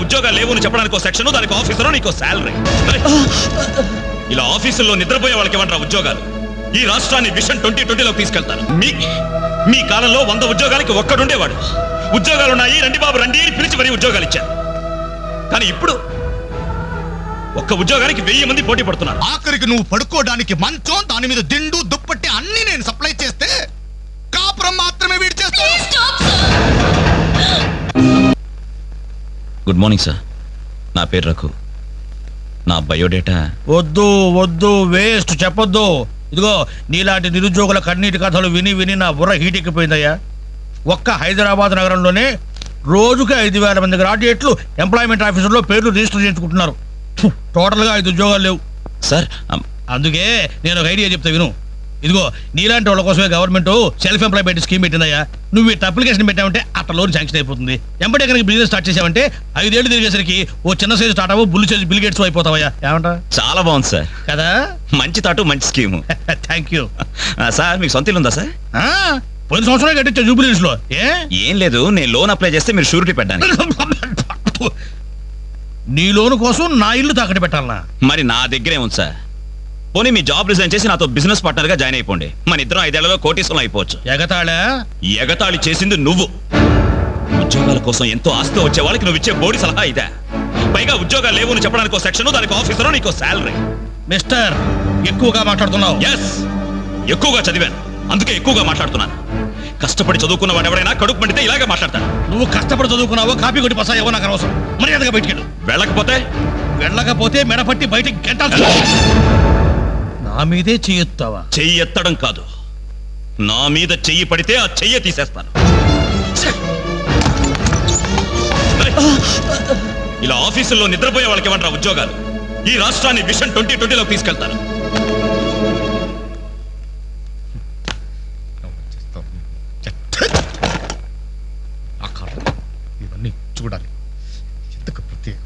ఉద్యోగాలు లేవు అని చెప్పడానికి సెక్షన్, దానికి ఆఫీసరు, నీకు శాలరీ. ఇలా ఆఫీసుల్లో నిద్రపోయే వాళ్ళకి ఏమంటారా ఉద్యోగాలు? ఈ రాష్ట్రాన్ని విషన్ 2020లోకి తీసుకెళ్తారు. మీ కాలంలో 100 ఉద్యోగాలకి ఒక్కడుండేవాడు. ఉద్యోగాలున్నాయి, రండి బాబు రండి అని పిలిచి మరీ ఉద్యోగాలు ఇచ్చారు. కానీ ఇప్పుడు ఒక్క ఉద్యోగానికి 1000 మంది పోటీ పడుతున్నారు. ఆఖరికి నువ్వు పడుకోవడానికి మంచం, దాని మీద దిండు, దుప్పట్టి అన్ని నేను సప్లై చేస్తే కాపురం మాత్రమే వీడి చేస్తాను. గుడ్ మార్నింగ్ సార్, నా పేరు రఘు. నా బయోడేటా వద్దు వద్దు, వేస్ట్ చెప్పొద్దు. ఇదిగో నీలాంటి నిరుద్యోగుల కన్నీటి కథలు విని విని నా బుర్ర హీట్ ఎక్కిపోయిందయ్యా. ఒక్క హైదరాబాద్ నగరంలోనే రోజుకి 5000 మంది గ్రాడ్యుయేట్లు ఎంప్లాయ్మెంట్ ఆఫీసులో పేర్లు రిజిస్టర్ చేసుకుంటున్నారు. టోటల్గా 5 ఉద్యోగాలు లేవు సార్. అందుకే నేను ఒక ఐడియా చెప్తా విను. ఇదిగో నీలాంటి వాళ్ళ కోసమే గవర్నమెంట్ సెల్ఫ్ ఎంప్లాయ్మెంట్ స్కీమ్ పెట్టిందయ్యా. నువ్వు ఈ అప్లికేషన్ పెట్టావంటే అట్లా లోన్ శాంక్షన్ అయిపోతుంది. ఎంబడే కనుక బిజినెస్ స్టార్ట్ చేసావంటే 5 ఏళ్ళు తిరిగేసరికి ఓ చిన్న సైజు స్టార్ట్ అవ్వు, బుల్లి సైజు బిల్ గేట్స్ అయిపోతావయ్యా. ఏమంటా? చాలా బాగుంది సార్. కదా, మంచి తాటు, మంచి స్కీము. Thank you sir. మీకు సొంత ఇల్లు ఉందా సార్? పోయిన సంవత్సరం కట్టించా జూబిలీస్ లో. ఏం లేదు, నేను లోన్ అప్లై చేస్తే మీరు షూరిటీ పెట్టాను. నీ లోను కోసం నా ఇల్లు తాకట్టు పెట్టాలనా? మరి నా దగ్గరే ఉంది సార్. పోనీ మీ జాబ్ రిజైన్ చేసి నాతో బిజినెస్ పార్ట్నర్ గా జాయిన్ అయిపోండి. మన ఇద్దరం 5 ఏళ్లలో కోటీశ్వరం అయిపోవచ్చు. ఎగతాళి చేసింది నువ్వు. ఉద్యోగాల కోసం ఎంతో ఆస్తి వచ్చే వాళ్ళకి నువ్వు ఇచ్చే బోడి సలహా ఇదే. పైగా ఉద్యోగాలు లేవు అని చెప్పడానికి సెక్షన్, దానికి ఆఫీసరు, నీకు శాలరీ. మిస్టర్, ఎక్కువగా మాట్లాడుతున్నావు. ఎస్, ఎక్కువగా చదివాను, అందుకే ఎక్కువగా మాట్లాడుతున్నాను. కష్టపడి చదువుకున్న వాడు ఎవరైనా కడుపు మండితే ఇలాగే మాట్లాడతాడు. నువ్వు కష్టపడి చదువుకున్నావో కాపీ కొట్టి పసాయవో నాకు అనవసరం. మర్యాదగా బయటికి వెళ్ళకపోతే మెడపట్టి బయటికి గెంటాల్సి. నా మీదే చెయ్యెత్తావా? చెయ్యి ఎత్తడం కాదు, నా మీద చెయ్యి పడితే ఆ చెయ్యి తీసేస్తాను. ఇలా ఆఫీసుల్లో నిద్రపోయే వాళ్ళకి ఏమంటారా ఉద్యోగాలు? ఈ రాష్ట్రాన్ని విషన్ 2020లోకి తీసుకెళ్తారు. ఇవన్నీ చూడాలి. ఎందుకు ప్రత్యేకం?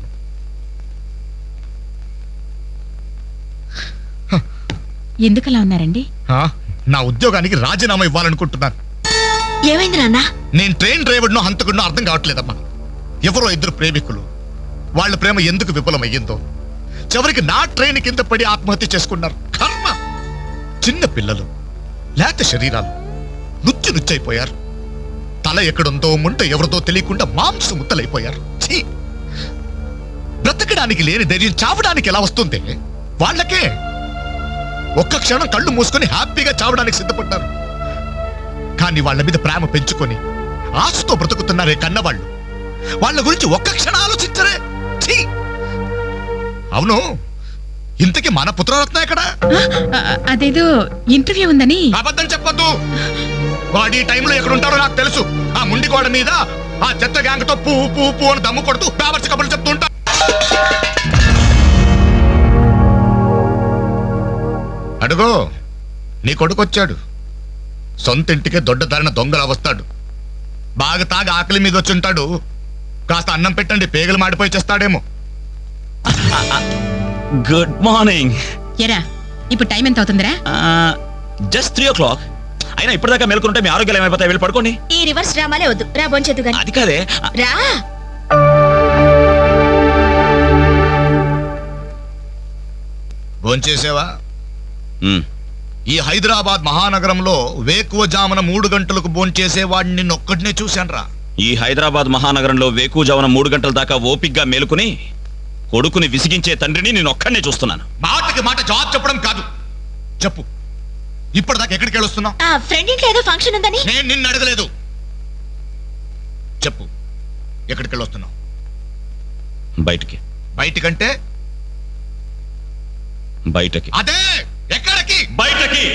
ఎందుకలా ఉన్నారండి? నా ఉద్యోగానికి రాజీనామా ఇవ్వాలనుకుంటున్నాను. ఏమైంది నాన్న? నేను ట్రైన్ డ్రైవర్నో హంతకుడినో అర్థం కావట్లేదమ్మా. ఎవరో 2 ప్రేమికులు, వాళ్ళ ప్రేమ ఎందుకు విఫలమయ్యిందో చివరికి నా ట్రైన్ కింద పడి ఆత్మహత్య చేసుకున్నారు. కర్మ. చిన్న పిల్లలు, లేత శరీరాలు నుచ్చు నుచ్చైపోయారు. తల ఎక్కడుందో ముంట ఎవరిదో తెలియకుండా మాంసం ముద్దలైపోయారు. బ్రతకడానికి లేని ధైర్యం చావడానికి ఎలా వస్తుంది? వాళ్ళకే ఒక్క క్షణం కళ్ళు మూసుకొని హ్యాపీగా చావడానికి సిద్ధపడ్డారు. కానీ వాళ్ళ మీద ప్రేమ పెంచుకొని ఆశతో బ్రతుకుతున్నారే కన్నవాళ్ళు. వాళ్ళ గురించి ఒక్క క్షణం ఆలోచించరే. అవును, ఇంతకీ మన పుత్రరత్న ఎక్కడ? అదేదో ఇంటర్వ్యూ ఉందని. అబద్ధం చెప్పొద్దు. వాడు ఈ టైంలో ఎక్కడ ఉంటారో నాకు తెలుసు. ఆ ముండి గోడ మీద ఆ చెత్త గ్యాంగ్ తో పువ్వు పువ్వు పువ్వు అని దమ్ము కొడుతూ పేపర్స్ కబుర్లు చెప్తూ ఉంటా. అడుగో, నీ కొడుకు వచ్చాడు. సొంత ఇంటికే దొడ్డదారిన దొంగలా వస్తాడు. బాగా తాగి ఆకలి మీద వచ్చి ఉంటాడు. కాస్త అన్నం పెట్టండి, పేగలు మాడిపోయి చేస్తాడేమో. Good morning. ఎరా, ఇప్పుడు టైం ఎంత అవుతుందిరా? Just 3 o'clock. అయినా ఇప్పటిదాకా మేల్కొంటే మీ ఆరోగ్యాలు ఏమైపోతాయి? వెళ్ళి పడుకోండి. ఈ రివర్స్ డ్రామాలే వద్దు, రా బొంచెద్దు గాని. అది కాదే, రా. భోంచేసేవా? ఈ హైదరాబాద్ మహానగరంలో వేకువజామున 3 గంటలకు భోంచేసేవాడిని నిన్నొక్కడినే చూశానురా. ఈ హైదరాబాద్ మహానగరంలో వేకువజామున 3 గంటల దాకా ఓపిగ్గా మేలుకుని కొడుకుని విసిగించే తండ్రిని నేను ఒక్కడనే చూస్తున్నాను. మాటకి మాట జవాబు చెప్పడం కాదు. చెప్పు, ఇప్పటిదాకా ఎక్కడికి వెళ్ళొస్తున్నావు? ఫ్రెండ్ ఇంట్లో ఏదో ఫంక్షన్ ఉందని. నేను నిన్ను అడగలేదు. చెప్పు, ఎక్కడికి వెళ్ళొస్తున్నావు? బయటికి. బయటికంటే? బయటకి. అదే, ఎక్కడికి? బయటకి.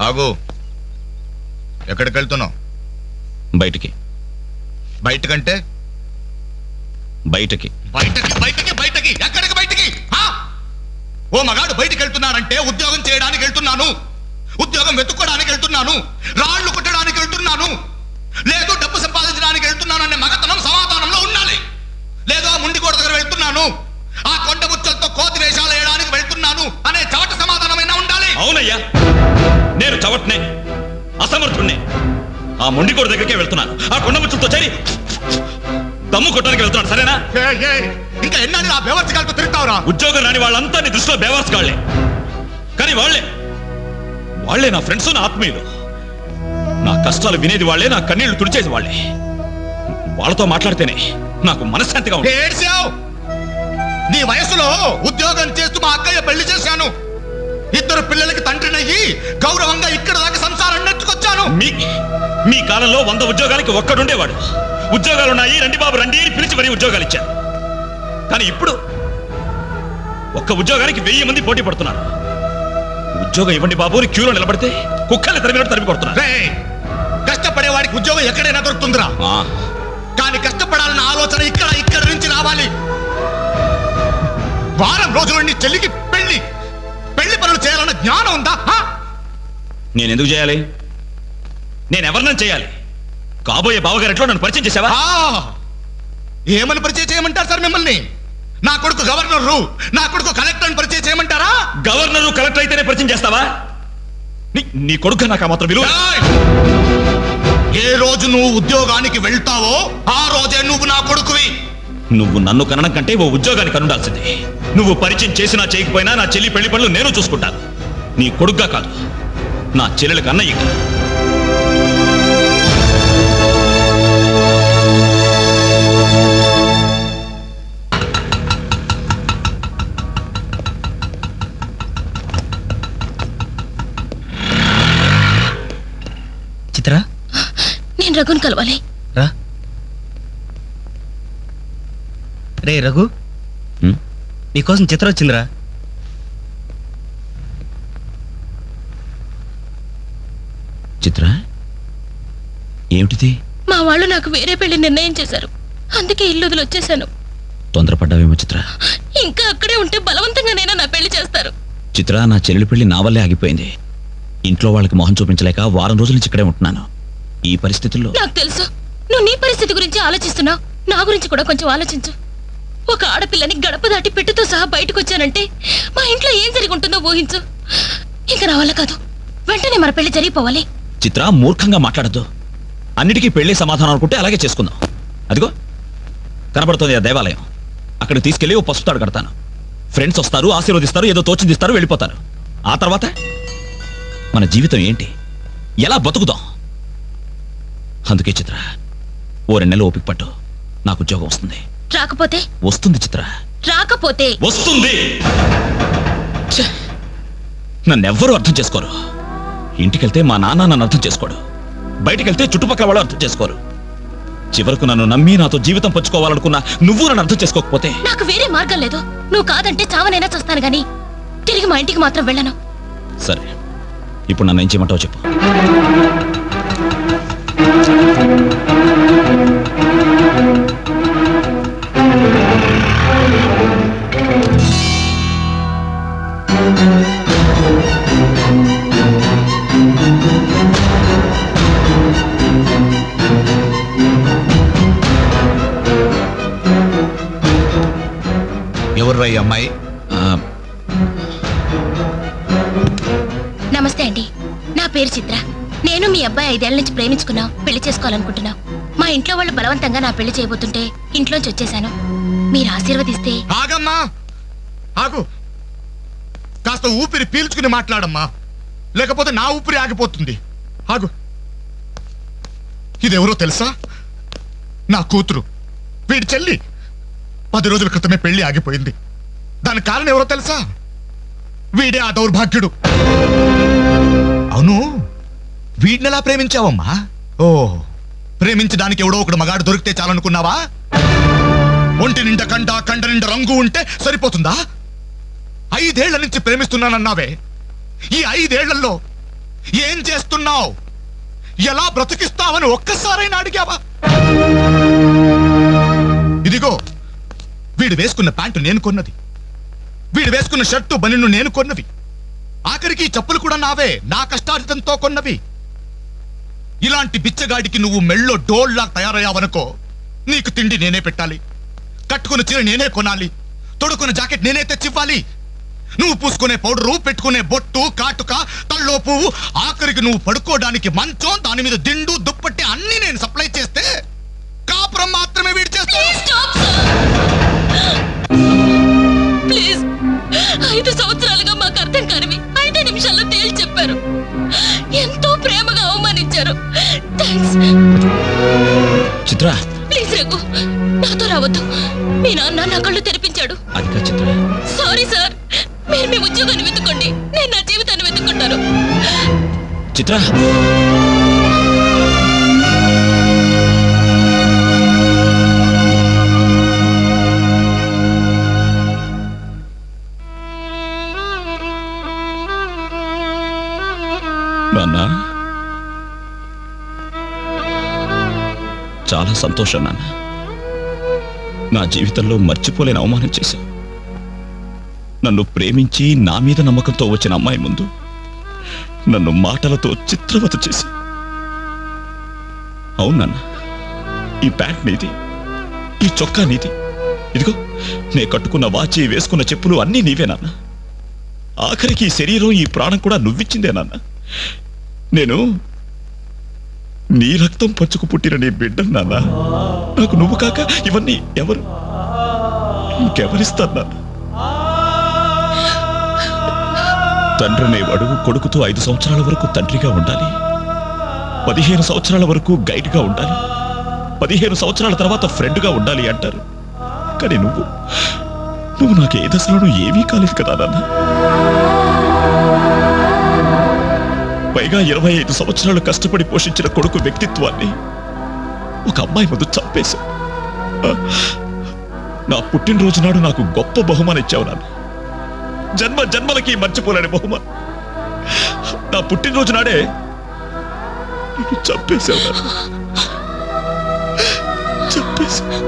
ఆగు, ఎక్కడికి వెళ్తున్నావు? బయటికి. బయటకంటే? బయటకి. బయటకి బయటకి బయటకి ఎక్కడికి బయటికి? ఓ మగాడు బయటికి వెళ్తున్నానంటే ఉద్యోగం చేయడానికి వెళ్తున్నాను, ఉద్యోగం వెతుక్కోవడానికి వెళ్తున్నాను, రాళ్లు కొట్టడానికి వెళ్తున్నాను, లేదు డబ్బు సంపాదించడానికి వెళ్తున్నాను అనే మగతనం సమాధానంలో ఉండాలి. లేదు ఆ ముండి కోట దగ్గర వెళ్తున్నాను, ఆ కొండ ముచ్చలతో కోతి వేషాలు వేయడానికి ఆ మొండికోడు దగ్గరికే వెళ్తున్నాను. ఆ కొండ ముచ్చులతో చేరి దమ్ము కొట్టడానికి వెళ్తున్నాను. సరేనా? ఇంకా ఎన్నాళ్ళు ఆ బేవర్చకాలతో తిరుగుతావురా? ఉద్యోగం రాని వాళ్ళంతా నీ దృష్టిలో బేవర్స్ గాళ్లే. కానీ వాళ్ళే నా ఫ్రెండ్స్, నా ఆత్మీయులు. నా కష్టాలు వినేది వాళ్ళే, నా కన్నీళ్లు తుడిచేది వాళ్ళే. వాళ్ళతో మాట్లాడితేనే నాకు మనశ్శాంతిగా ఉంది. ఏడ్చావు. నీ వయసులో ఉద్యోగం చేస్తూ మా అక్కయ్య పెళ్లి చేశాను. 2 పిల్లలకి తండ్రినయ్యి గౌరవంగా ఇక్కడ దాకా సంసారం నెట్టుకొచ్చాను. మీ కాలంలో 100 ఉద్యోగాలకి ఒక్కడుండేవాడు. ఉద్యోగాలున్నాయి, రండి బాబు రండి అని పిలిచి మరీ ఉద్యోగాలు ఇచ్చారు. కానీ ఇప్పుడు ఒక్క ఉద్యోగానికి 1000 మంది పోటీ పడుతున్నారు. ఉద్యోగం ఇవ్వండి బాబు అని క్యూలో నిలబడితే కుక్కల్ని తరిమి కొడుతున్నారు. కష్టపడేవాడికి ఉద్యోగం ఎక్కడైనా దొరుకుతుందిరా. కానీ కష్టపడాలన్న ఆలోచన ఇక్కడ నుంచి రావాలి. వారం రోజులు నీ చెల్లికి పెళ్లి పనులు చేయాలన్న జ్ఞానం ఉందా? నేను ఎందుకు చేయాలి? నేను ఎవరినైనా చేయాలి. కాబోయే బావగారెట్లో నన్ను పరిచయం చేసావా? ఏమని పరిచయం చేయమంటారు సార్ మిమ్మల్ని? నా కొడుకు గవర్నరు, నా కొడుకు కలెక్టర్ అని పరిచయం చేయమంటారా? గవర్నరు కలెక్టర్ అయితేనే పరిచయం చేస్తావా? నీ కొడుకు నాకు మాత్రం విలువ. ఏ రోజు నువ్వు ఉద్యోగానికి వెళ్తావో ఆ రోజే నువ్వు నా కొడుకువి. నువ్వు నన్ను కనడం కంటే ఓ ఉద్యోగానికి కనుండాల్సింది. నువ్వు పరిచయం చేసినా చేయకపోయినా నా చెల్లి పెళ్లి పనులు నేను చూసుకుంటాను. నీ కొడుగ్గా కాదు, నా చెల్లెలకు అన్నయ్యగా. చిత్ర, నేను రఘుని కలవాలి. రా. రే రఘు, నీకోసం చిత్ర వచ్చిందిరా. చిత్ర, ఏమిటిది? మా వాళ్ళు నాకు వేరే పెళ్లి నిర్ణయం చేశారు. అందుకే ఇల్లు వదిలి వచ్చేసాను. తొందరపడ్డావేమో చిత్ర. ఇంకా అక్కడే ఉంటే బలవంతంగానైనా నా పెళ్లి చేస్తారు. చిత్ర, నా చెల్లెలి పెళ్లి నా వల్లే ఆగిపోయింది. ఇంట్లో వాళ్ళకి మొహం చూపించలేక వారం రోజుల నుంచి ఇక్కడే ఉంటున్నాను. ఈ పరిస్థితుల్లో నాకు తెలుసు నువ్వు నీ పరిస్థితి గురించి ఆలోచిస్తున్నావు. నా గురించి కూడా కొంచెం ఆలోచించు. ఒక ఆడపిల్లని గడప దాటి పెట్టుతో సహా బయటకు వచ్చానంటే మా ఇంట్లో ఏం జరిగి ఉంటుందో ఊహించు. ఇంకా నా వల్ల కాదు. వెంటనే మన పెళ్లి జరిగిపోవాలి. చిత్ర, మూర్ఖంగా మాట్లాడద్దు. అన్నిటికీ పెళ్లి సమాధానం అనుకుంటే అలాగే చేసుకుందాం. అదిగో కనబడుతుంది ఆ దేవాలయం. అక్కడ తీసుకెళ్లి ఓ పసుపు తాడు కడతాను. ఫ్రెండ్స్ వస్తారు, ఆశీర్వదిస్తారు, ఏదో తోచిందిస్తారు, వెళ్ళిపోతారు. ఆ తర్వాత మన జీవితం ఏంటి, ఎలా బతుకుదాం? అందుకే చిత్ర, ఓ 2 నెలలు ఓపిక పట్టు. నాకు ఉద్యోగం వస్తుంది. రాకపోతే? వస్తుంది చిత్ర. రాకపోతే? వస్తుంది. నన్నెవ్వరూ అర్థం చేసుకోరు. ఇంటికెళ్తే మా నాన్న నన్ను అర్థం చేసుకోడు. బయటికెళ్తే చుట్టుపక్కల వాళ్ళు అర్థం చేసుకోరు. చివరకు నన్ను నమ్మి నాతో జీవితం పంచుకోవాలనుకున్నా నువ్వు నన్ను అర్థం చేసుకోకపోతే? నాకు వేరే మార్గం లేదు. నువ్వు కాదంటే చావనైనా చూస్తాను గాని తిరిగి మా ఇంటికి మాత్రం వెళ్ళను. సరే, ఇప్పుడు నన్ను ఏం చేయమంటావు చెప్పు. ఎవర్రా ఈ అమ్మాయి? నమస్తే అండి, నా పేరు చిత్ర. నేను మీ అబ్బాయి 5 ఏళ్ల నుంచి ప్రేమించుకున్నాం, పెళ్లి చేసుకోవాలనుకుంటున్నాం. మా ఇంట్లో వాళ్ళు బలవంతంగా నా పెళ్లి చేయబోతుంటే ఇంట్లోంచి వచ్చేసాను. మీరు ఆశీర్వదిస్తే. ఆగమ్మా, ఆగు. కాస్త ఊపిరి పీల్చుకుని మాట్లాడమ్మా, లేకపోతే నా ఊపిరి ఆగిపోతుంది. ఆగు. ఇదెవరో తెలుసా? నా కూతురు, వీడి చెల్లి. 10 రోజుల క్రితమే పెళ్లి ఆగిపోయింది. దానికి కారణం ఎవరో తెలుసా? వీడే ఆ దౌర్భాగ్యుడు. అవును, వీడిని ఎలా ప్రేమించావమ్మా? ఓ, ప్రేమించడానికి ఎవడో ఒకడు మగాడు దొరికితే చాలనుకున్నావా? ఒంటి నిండా కండ నిండా రంగు ఉంటే సరిపోతుందా? 5 ఏళ్ల నుంచి ప్రేమిస్తున్నానన్నావే, ఈ 5 ఏళ్లలో ఏం చేస్తున్నావు? ఎలా బ్రతికిస్తావని ఒక్కసారైనా అడిగావా? ఇదిగో, వీడు వేసుకున్న ప్యాంటు నేను కొన్నది, వీడు వేసుకున్న షర్టు బనిను నేను కొన్నవి, ఆఖరికి ఈ చెప్పులు కూడా నావే, నా కష్టార్జితంతో కొన్నవి. ఇలాంటి బిచ్చగాడికి నువ్వు మెళ్ళో డోల్లా తయారయ్యావనుకో, నీకు తిండి నేనే పెట్టాలి, కట్టుకున్న చీర నేనే కొనాలి, తొడుకున్న జాకెట్ నేనే తెచ్చివ్వాలి. నువ్వు పూసుకునే పౌడరు, పెట్టుకునే బొట్టు, కాటుక, తల్లో పువ్వు, ఆఖరికి నువ్వు పడుకోవడానికి మంచం, దాని మీద దిండు, దుప్పట్టి అన్ని నేను సప్లై చేస్తే కాపురం మాత్రమే వీడి చేస్తాను. ప్లీజ్ 5 సంవత్సరాలుగా మాకు అర్థం కానివి 5 నిమిషాల్లో తేల్చి చెప్పారు. ఎంతో ప్రేమగా అవమానించారు. థ్యాంక్స్. చిత్ర, ప్లీజ్ రఘు, నాతో రావద్దు. మీ నాన్న నా కళ్ళు తెరిపించాడు. అది కాదు చిత్ర. సారీ సార్, మీరు మీ ఉద్యోగాన్ని వెతుక్కోండి, నేను నా జీవితాన్ని వెతుక్కుంటాను. చిత్ర, నాన్న, చాలా సంతోషం నాన్న. నా జీవితంలో మర్చిపోలేని అవమానం చేశావు. నన్ను ప్రేమించి నా మీద నమ్మకంతో వచ్చిన అమ్మాయి ముందు నన్ను మాటలతో చిత్రవత చేసి. అవునన్నా, ఈ ప్యాంట్ నీది, ఈ చొక్కా నీది, ఇదిగో నే కట్టుకున్న వాచి, వేసుకున్న చెప్పులు అన్నీ నీవే నాన్న. ఆఖరికి ఈ శరీరం, ఈ ప్రాణం కూడా నువ్విచ్చిందే నాన్న. నేను నీ రక్తం పంచుకు పుట్టిన నీ బిడ్డను నాన్న. నాకు నువ్వు కాక ఇవన్నీ ఎవరు, ఇంకెవరిస్తారు నాన్న? తండ్రి అనేవాడు కొడుకుతో 5 సంవత్సరాల వరకు తండ్రిగా ఉండాలి, 15 సంవత్సరాల వరకు గైడ్గా ఉండాలి, 15 సంవత్సరాల తర్వాత ఫ్రెండ్గా ఉండాలి అంటారు. కానీ నువ్వు నాకు ఏ దశలోనూ ఏమీ కాలేదు కదా నాన్న. పైగా 25 సంవత్సరాలు కష్టపడి పోషించిన కొడుకు వ్యక్తిత్వాన్ని ఒక అమ్మాయి ముందు చంపేశావు. నా పుట్టినరోజు నాడు నాకు గొప్ప బహుమానం ఇచ్చావు నాన్న. జన్మ జన్మలకి మర్చిపోలేని బహుమానం. నా పుట్టినరోజు నాడే నిన్ను చంపేశావు నాన్న. చంపేశావు.